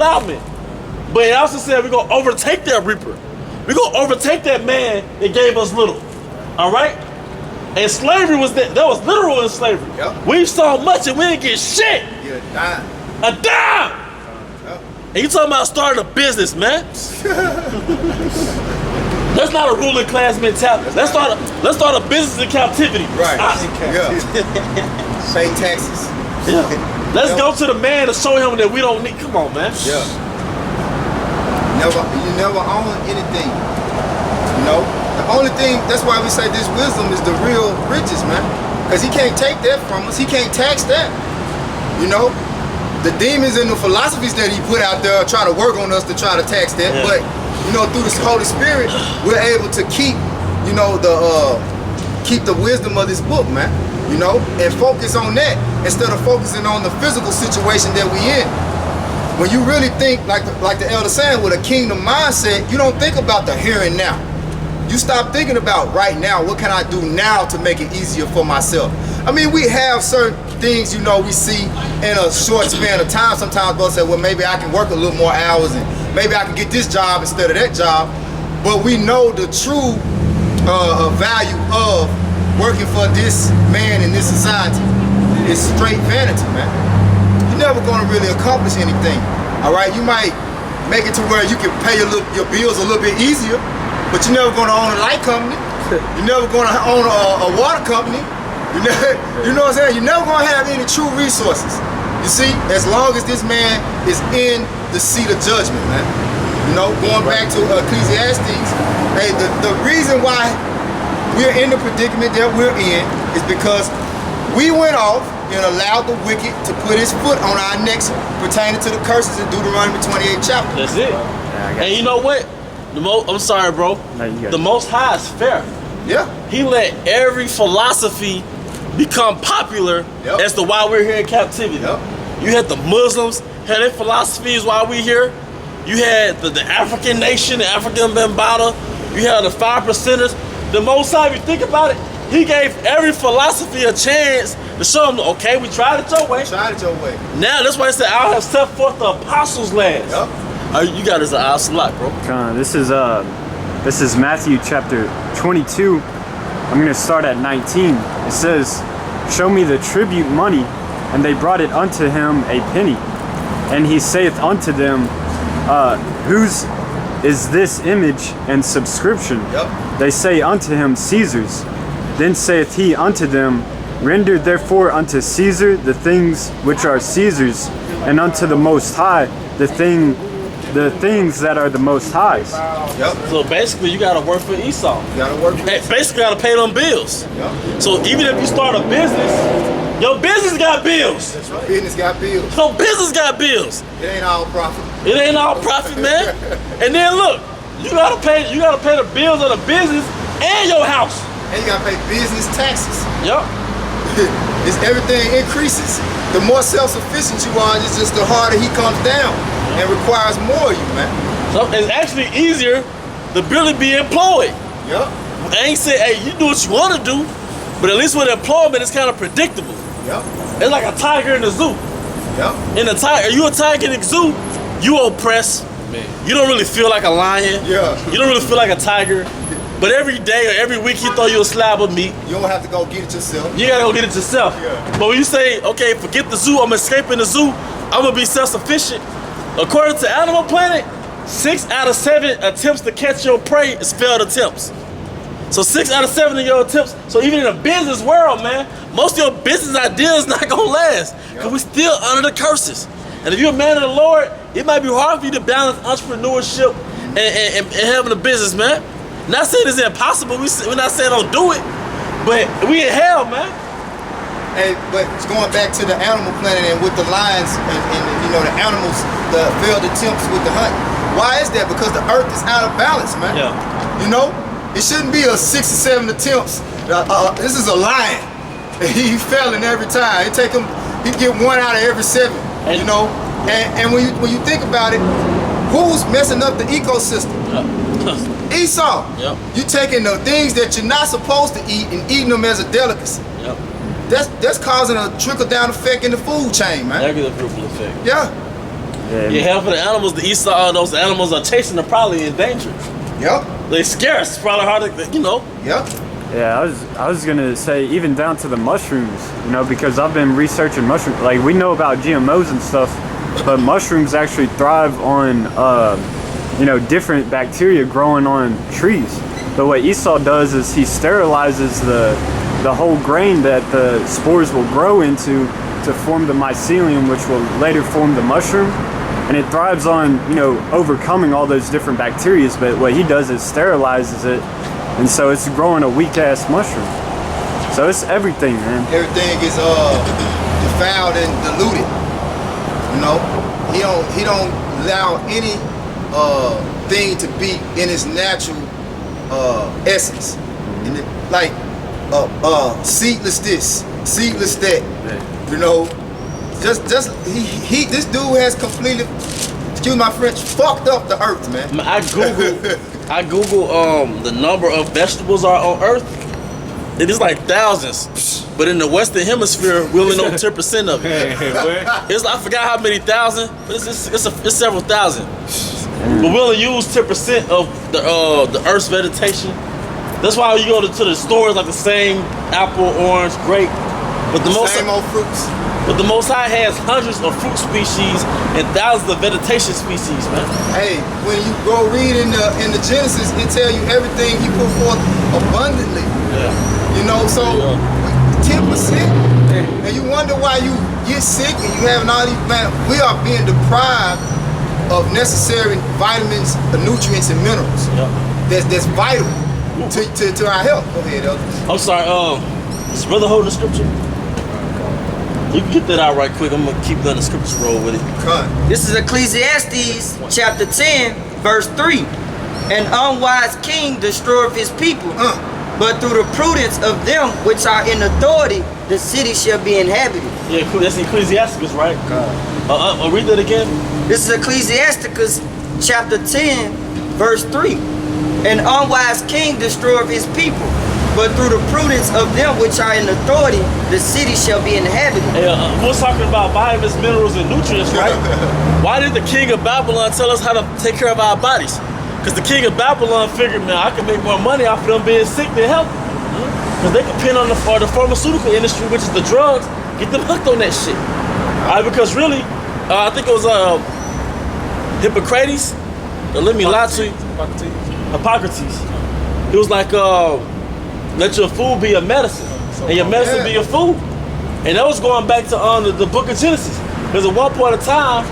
endowment. But it also said we're going to overtake that reaper. We're going to overtake that man that gave us little. All right? And slavery was that was literal in slavery. Yep. We saw much and we didn't get shit. Yeah, dime. A dime. Yep. And you talking about starting a business, man? That's not a ruling class mentality. Let's start a business in captivity. Right. Yeah. Pay taxes. Yeah. Let's go to the man to show him that we don't need. Come on, man. Yeah. You never own anything. You know? The only thing, that's why we say this wisdom is the real riches, man. Because he can't take that from us. He can't tax that. You know? The demons and the philosophies that he put out there try to work on us to try to tax that. Yeah. But, you know, through the Holy Spirit, we're able to keep, you know, keep the wisdom of this book, man. You know? And focus on that instead of focusing on the physical situation that we in. When you really think, like the elder saying, with a kingdom mindset, you don't think about the here and now. You stop thinking about right now, what can I do now to make it easier for myself? I mean, we have certain things, you know, we see in a short span of time. Sometimes we'll say, well, maybe I can work a little more hours and maybe I can get this job instead of that job. But we know the true value of working for this man in this society is straight vanity, man. You're never gonna really accomplish anything, all right? You might make it to where you can pay your bills a little bit easier, but you're never gonna own a light company. You're never gonna own a water company. You know what I'm saying? You're never gonna have any true resources. You see, as long as this man is in the seat of judgment, man. You know, going back to Ecclesiastes, hey, the reason why we're in the predicament that we're in is because we went off and allowed the wicked to put his foot on our necks pertaining to the curses in Deuteronomy 28 chapter. That's it. And you know what? I'm sorry, bro. The Most High is fair. Yeah. He let every philosophy become popular as to why we're here in captivity. Yep. You had the Muslims had their philosophies while we're here. You had the African nation, the African Bambata. You had the 5%ers. The Most High, if you think about it, he gave every philosophy a chance to show them, okay, we tried it your way. Tried it your way. Now, that's why I said, I have set forth the apostles' last. Yep. You got us an hour slot, bro. This is Matthew chapter 22. I'm going to start at 19. It says, "Show me the tribute money. And they brought it unto him a penny. And he saith unto them, whose is this image and subscription? Yep. They say unto him, Caesar's. Then saith he unto them, Render therefore unto Caesar the things which are Caesar's, and unto the Most High the things that are the Most High's." Yep. So basically, you gotta work for Esau. You gotta work for And basically, gotta pay them bills. Yep. So even if you start a business, your business got bills. That's right. Business got bills. Your business got bills. It ain't all profit. It ain't all profit, man. And then look, you gotta pay the bills of the business and your house. And you gotta pay business taxes. Yep. It's everything increases. The more self-sufficient you are, it's just the harder he comes down and requires more of you, man. So it's actually easier to really be employed. Yep. I ain't say, hey, you do what you want to do, but at least with employment, it's kind of predictable. Yep. It's like a tiger in the zoo. Yep. In the tiger, you a tiger in the zoo, you oppressed. Man. You don't really feel like a lion. Yeah. You don't really feel like a tiger. But every day or every week, he throw you a slab of meat. You don't have to go get it yourself. You gotta go get it yourself. Yeah. But when you say, okay, forget the zoo, I'm escaping the zoo, I'm gonna be self-sufficient. According to Animal Planet, 6 out of 7 attempts to catch your prey is failed attempts. So 6 out of 7 of your attempts. So even in the business world, man, most of your business ideas not gonna last because we still under the curses. And if you're a man of the Lord, it might be hard for you to balance entrepreneurship and having a business, man. Not saying it's impossible. We're not saying don't do it, but we in hell, man. Hey, but it's going back to the Animal Planet and with the lions and you know the animals, the failed attempts with the hunt. Why is that? Because the earth is out of balance, man. Yeah. You know, it shouldn't be a 6 or 7 attempts. This is a lion. He failing every time. He get 1 out of every 7. And, you know, and when you think about it, who's messing up the ecosystem? Esau. Yep. You taking the things that you're not supposed to eat and eating them as a delicacy. Yep. That's causing a trickle down effect in the food chain, man. Negative ripple effect. Yeah. Yeah, half of the animals, those animals are chasing are probably endangered. Yep. They scarce. It's probably hard to, Yep. Yeah, I was gonna say even down to the mushrooms, because I've been researching mushrooms. Like we know about GMOs and stuff, but mushrooms actually thrive on different bacteria growing on trees. But what Esau does is he sterilizes the whole grain that the spores will grow into to form the mycelium, which will later form the mushroom. And it thrives on, overcoming all those different bacteria. But what he does is sterilizes it. And so it's growing a weak-ass mushroom. So it's everything, man. Everything is defiled and diluted. He don't allow any thing to be in its natural essence. And seedless this, seedless that. This dude has completely, excuse my French, fucked up the earth, man. I Google the number of vegetables are on Earth. It is like thousands, but in the Western Hemisphere, we only know 10% of it. I forgot how many thousand, but it's several thousand. But we only use 10% of the Earth's vegetation. That's why you go to the stores, like the same apple, orange, grape, but the same old fruits. But the Most High has hundreds of fruit species and thousands of vegetation species, man. Hey, when you go read in the Genesis, it tell you everything he put forth abundantly. Yeah. So 10%, and you wonder why you get sick and you having all these, man, we are being deprived of necessary vitamins, nutrients, and minerals. Yeah. That's vital to our health. Go ahead, Elder. I'm sorry, is Brother holding the scripture? You can get that out right quick. I'm going to keep letting the scriptures roll with it. This is Ecclesiastes chapter 10, verse 3. An unwise king destroyeth his people, but through the prudence of them which are in authority, the city shall be inhabited. Yeah, that's Ecclesiasticus, right? I'll read that again. This is Ecclesiasticus chapter 10, verse 3. An unwise king destroyeth his people, but through the prudence of them which are in authority, the city shall be inhabited. Hey, we're talking about vitamins, minerals, and nutrients, right? Why did the king of Babylon tell us how to take care of our bodies? Because the king of Babylon figured, man, I can make more money off of them being sick than healthy. Because they depend on the pharmaceutical industry, which is the drugs, get them hooked on that shit. All right, because really, I think it was Hippocrates. Don't let me lie to you. Hippocrates. It was like, let your food be a medicine, and your medicine be your food. And that was going back to the book of Genesis. Because at one point in time,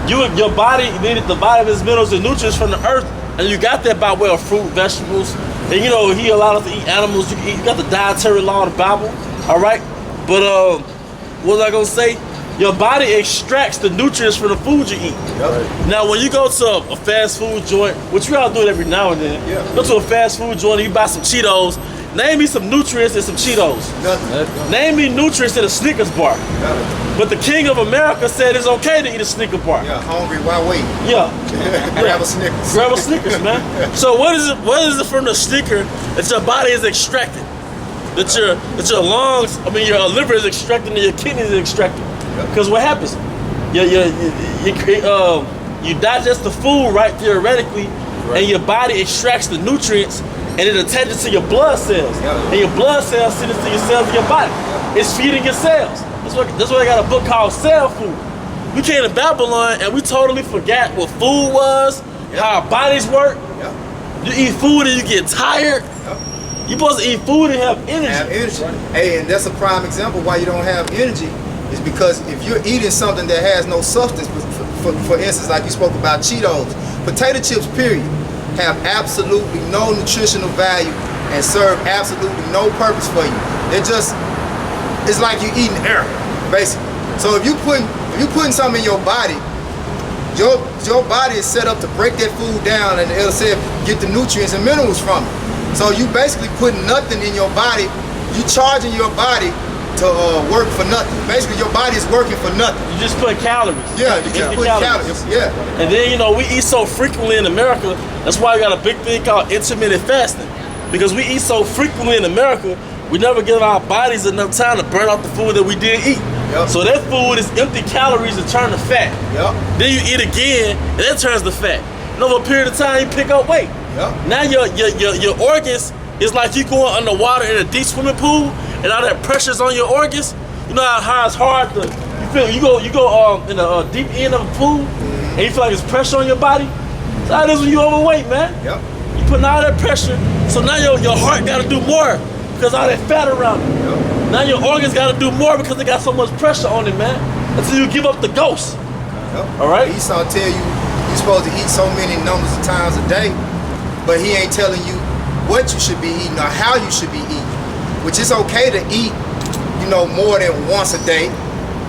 your body needed the vitamins, minerals, and nutrients from the earth, and you got that by way of fruit, vegetables. And he allowed us to eat animals. You got the dietary law of the Bible, all right? But what was I gonna say? Your body extracts the nutrients from the food you eat. Yep. Now, when you go to a fast food joint, which we all do it every now and then, go to a fast food joint and you buy some Cheetos, name me some nutrients in some Cheetos. Nothing. Name me nutrients in a Snickers bar. Nothing. But the king of America said it's okay to eat a Snickers bar. Yeah, hungry, why wait? Yeah. Grab a Snickers. Grab a Snickers, man. So what is it from the Snicker that your body is extracting? That your lungs, your liver is extracting and your kidneys is extracting. Because what happens? You digest the food, right, theoretically, and your body extracts the nutrients and it attaches to your blood cells. And your blood cells send it to your cells in your body. It's feeding your cells. That's why they got a book called Cell Food. We came to Babylon and we totally forgot what food was, how our bodies work. You eat food and you get tired. You're supposed to eat food and have energy. Hey, and that's a prime example why you don't have energy. Is because if you're eating something that has no substance, for instance, like you spoke about Cheetos, potato chips, period, have absolutely no nutritional value and serve absolutely no purpose for you. It's like you're eating air, basically. So if you putting something in your body, your body is set up to break that food down and it'll say get the nutrients and minerals from it. So you basically putting nothing in your body. You charging your body to work for nothing. Basically, your body is working for nothing. You just put calories. Yeah, you just put calories. Yeah. And then, we eat so frequently in America. That's why we got a big thing called intermittent fasting. Because we eat so frequently in America, we never give our bodies enough time to burn off the food that we did eat. Yep. So that food is empty calories and turn to fat. Yep. Then you eat again, and that turns to fat. And over a period of time, you pick up weight. Yep. Now your organs is like you going underwater in a deep swimming pool, and all that pressure's on your organs. You know how it's hard to you go in the deep end of a pool, and you feel like it's pressure on your body. So that is when you overweight, man. Yep. You putting all that pressure, so now your heart got to do more because all that fat around it. Yep. Now your organs got to do more because they got so much pressure on it, man. Until you give up the ghost. Yep. All right. Esau tell you you're supposed to eat so many numbers of times a day, but he ain't telling you what you should be eating or how you should be eating. Which is okay to eat, more than once a day,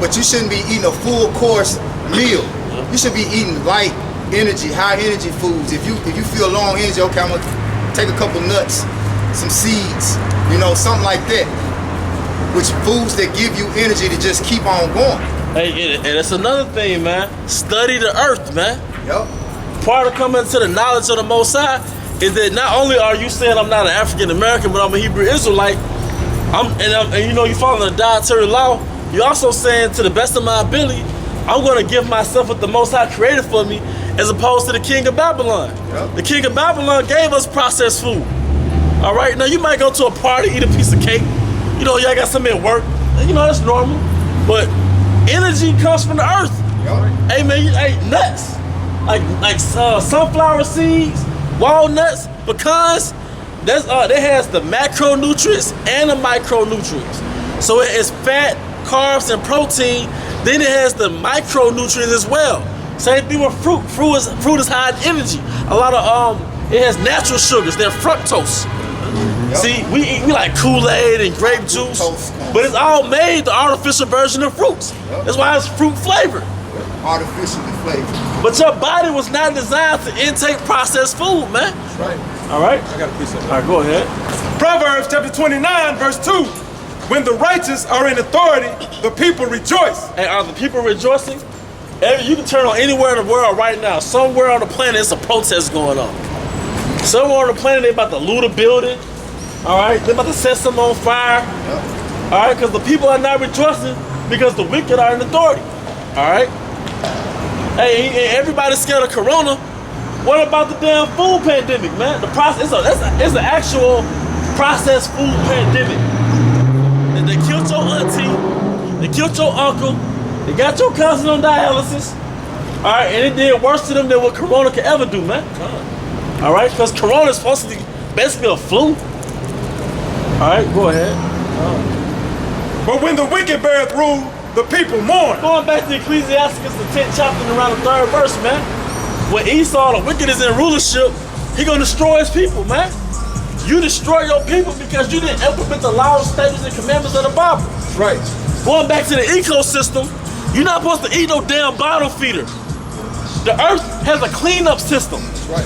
but you shouldn't be eating a full course meal. You should be eating light energy, high energy foods. If you feel low on energy, okay, I'm gonna take a couple nuts, some seeds, something like that. Which foods that give you energy to just keep on going. Hey, and it's another thing, man. Study the earth, man. Yep. Part of coming to the knowledge of the Most High is that not only are you saying I'm not an African American, but I'm a Hebrew Israelite. You following the dietary law. You're also saying, to the best of my ability, I'm going to give myself what the Most High created for me, as opposed to the king of Babylon. Yep. The king of Babylon gave us processed food. All right, now you might go to a party, eat a piece of cake. Y'all got something at work. That's normal. But energy comes from the earth. Yep. Hey man, nuts, like sunflower seeds, walnuts, pecans. That has the macronutrients and the micronutrients. So it is fat, carbs, and protein. Then it has the micronutrients as well. Same thing with fruit. Fruit is high in energy. A lot of it has natural sugars. They're fructose. Yep. See, we like Kool-Aid and grape juice, but it's all made the artificial version of fruits. Yep. That's why it's fruit flavored. Artificially flavored. But your body was not designed to intake processed food, man. That's right. All right? I got a piece of it. All right, go ahead. Proverbs chapter 29, verse 2. When the righteous are in authority, the people rejoice. And are the people rejoicing? You can turn on anywhere in the world right now. Somewhere on the planet, it's a protest going on. Somewhere on the planet, they're about to loot a building. All right? They're about to set something on fire. Yep. All right? Because the people are not rejoicing because the wicked are in authority. All right? Hey, everybody's scared of Corona. What about the damn food pandemic, man? The process, it's an actual processed food pandemic. And they killed your auntie, they killed your uncle, they got your cousin on dialysis. All right, and it did worse to them than what Corona could ever do, man. All right, because Corona is supposed to be basically a flu. All right, go ahead. But when the wicked beareth rule, the people mourn. Going back to Ecclesiastes, the 10th chapter and around the 3rd verse, man. When Esau, the wicked, is in rulership, he gonna destroy his people, man. You destroy your people because you didn't implement the laws, statutes, and commandments of the Bible. Right. Going back to the ecosystem, you're not supposed to eat no damn bottle feeder. The earth has a cleanup system. Right.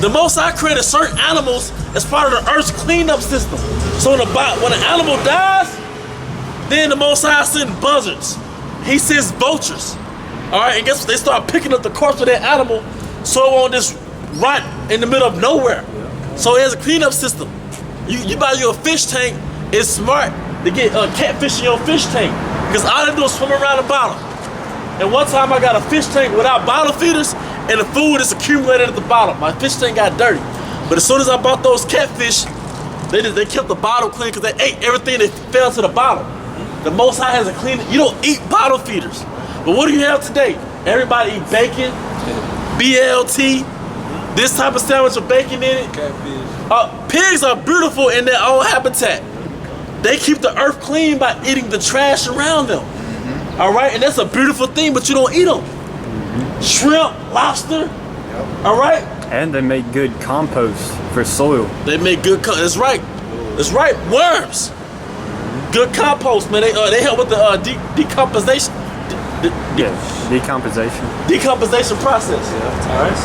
The Most High created certain animals as part of the earth's cleanup system. So when an animal dies, then the Most High sends buzzards. He sends vultures. All right, and guess what? They start picking up the corpse of that animal so it won't just rot in the middle of nowhere. So it has a cleanup system. You buy you a fish tank, it's smart to get catfish in your fish tank because all they do is swim around the bottom. And one time I got a fish tank without bottle feeders and the food is accumulated at the bottom. My fish tank got dirty. But as soon as I bought those catfish, they kept the bottom clean because they ate everything that fell to the bottom. The Most High has a clean. You don't eat bottle feeders. But what do you have today? Everybody eat bacon, BLT, this type of sandwich with bacon in it. Pigs are beautiful in their own habitat. They keep the earth clean by eating the trash around them. All right, and that's a beautiful thing, but you don't eat them. Shrimp, lobster, all right? And they make good compost for soil. They make good, that's right. That's right, worms. Good compost, man. They help with the decomposition. Decomposition process. Yeah. All right.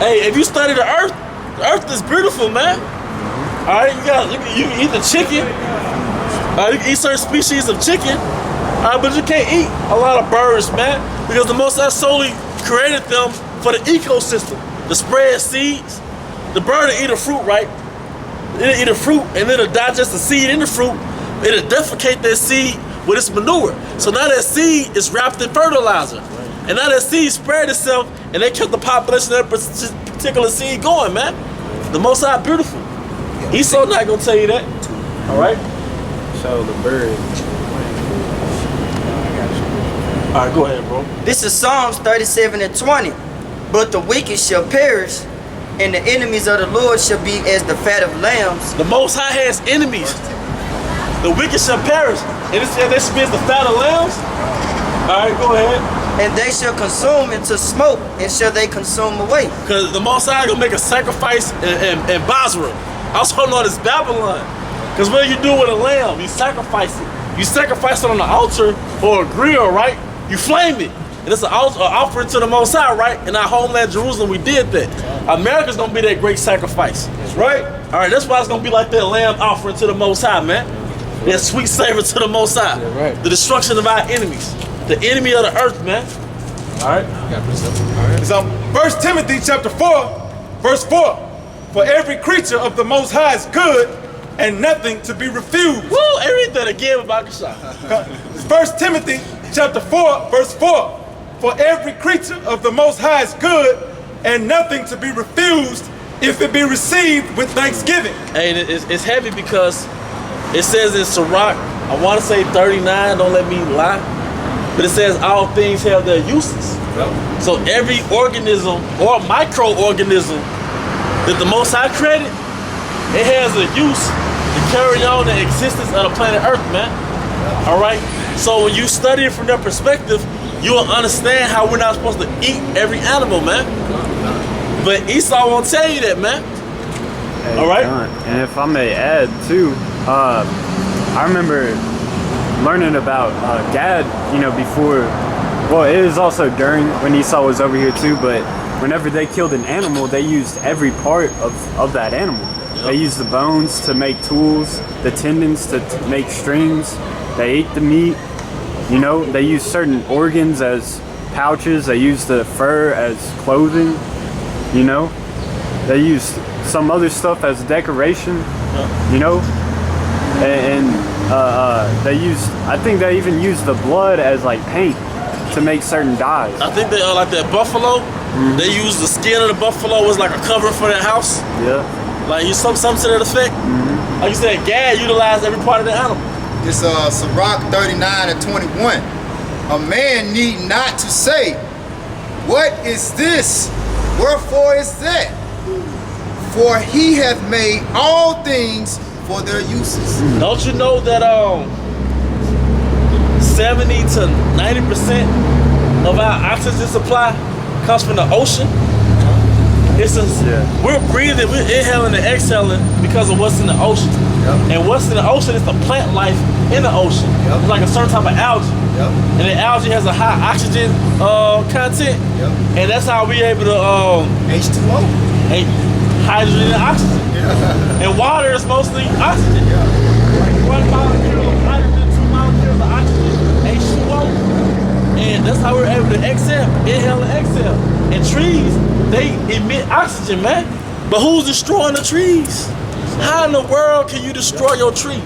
Hey, if you study the earth is beautiful, man. All right, you can eat the chicken. You can eat certain species of chicken. All right, but you can't eat a lot of birds, man, because the Most High solely created them for the ecosystem, to spread seeds. The bird will eat a fruit, right? It'll eat a fruit and it'll digest the seed in the fruit. It'll defecate that seed with its manure. So now that seed is wrapped in fertilizer. And now that seed spread itself, and they kept the population of that particular seed going, man. The Most High beautiful. Esau not gonna tell you that. All right? So the bird. All right, go ahead, bro. This is Psalms 37 and 20. But the wicked shall perish, and the enemies of the Lord shall be as the fat of lambs. The Most High has enemies. The wicked shall perish. And it says they should be as the fat of lambs. All right, go ahead. And they shall consume into smoke, and shall they consume away. Because the Most High gonna make a sacrifice in Basra, also known as Babylon. Because what do you do with a lamb? You sacrifice it. You sacrifice it on the altar or a grill, right? You flame it. And it's an offering to the Most High, right? In our homeland, Jerusalem, we did that. America's gonna be that great sacrifice. That's right. All right, that's why it's gonna be like that lamb offering to the Most High, man. That sweet savor to the Most High. Yeah, right. The destruction of our enemies. The enemy of the earth, man. All right. It's 1 Timothy chapter 4, verse 4. For every creature of the Most High is good, and nothing to be refused. Woo, everything again about the shot. 1 Timothy chapter 4, verse 4. For every creature of the Most High is good, and nothing to be refused if it be received with thanksgiving. Hey, it's heavy because it says in Sirach, I want to say 39, don't let me lie, but it says all things have their uses. Yep. So every organism or microorganism that the Most High created, it has a use to carry on the existence of the planet Earth, man. All right? So when you study it from that perspective, you will understand how we're not supposed to eat every animal, man. But Esau won't tell you that, man. Hey, all right? John, and if I may add, too, I remember learning about Gad, you know, before, well, it was also during when Esau was over here, too, but whenever they killed an animal, they used every part of that animal. Yep. They used the bones to make tools, the tendons to make strings. They ate the meat. You know, they used certain organs as pouches. They used the fur as clothing. You know, they used some other stuff as decoration. You know, and they used, I think they even used the blood as like paint to make certain dyes. I think they like that buffalo. Mm-hmm. They used the skin of the buffalo as like a cover for their house. Yeah. Like you something to that effect. Mm-hmm. Like you said, Gad utilized every part of the animal. It's Sirach 39 and 21. A man need not to say, what is this? Wherefore is that? For he hath made all things for their uses. Don't you know that 70 to 90% of our oxygen supply comes from the ocean? We're breathing, we're inhaling and exhaling because of what's in the ocean. Yep. And what's in the ocean is the plant life in the ocean. Yep. It's like a certain type of algae. Yep. And the algae has a high oxygen content. Yep. And that's how we're able to H2O. Hydrogen and oxygen. Yeah. And water is mostly oxygen. Yeah. Like 1 molecule of hydrogen, 2 molecules of oxygen, H2O. And that's how we're able to inhale and exhale. And trees, they emit oxygen, man. But who's destroying the trees? How in the world can you destroy your tree?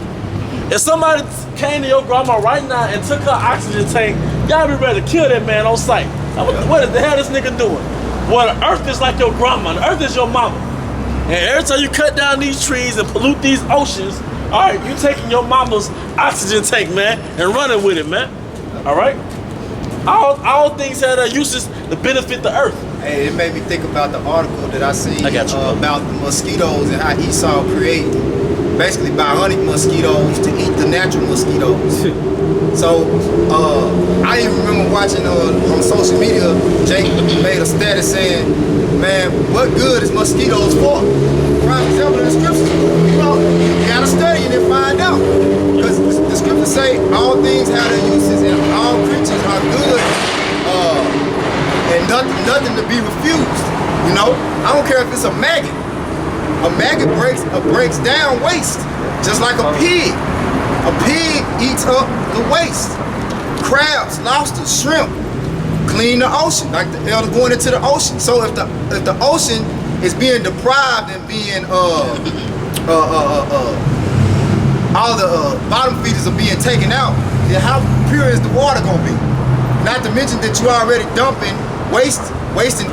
If somebody came to your grandma right now and took her oxygen tank, y'all be ready to kill that man on sight. What the hell is this nigga doing? Well, the earth is like your grandma. The earth is your mama. And every time you cut down these trees and pollute these oceans, all right, you taking your mama's oxygen tank, man, and running with it, man. All right? All things have their uses to benefit the earth. Hey, it made me think about the article that I seen about the mosquitoes and how Esau created, basically by hunting mosquitoes to eat the natural mosquitoes. So I even remember watching on social media, Jake made a status saying, man, what good is mosquitoes for? Prime example in the scriptures, you gotta study it and find out. Because the scriptures say all things have their uses and all creatures are good and nothing to be refused. You know, I don't care if it's a maggot. A maggot breaks down waste, just like a pig. A pig eats up the waste. Crabs, lobsters, shrimp clean the ocean, like the elder going into the ocean. So if the ocean is being deprived and being all the bottom feeders are being taken out, then how pure is the water gonna be? Not to mention that you already dumping wasting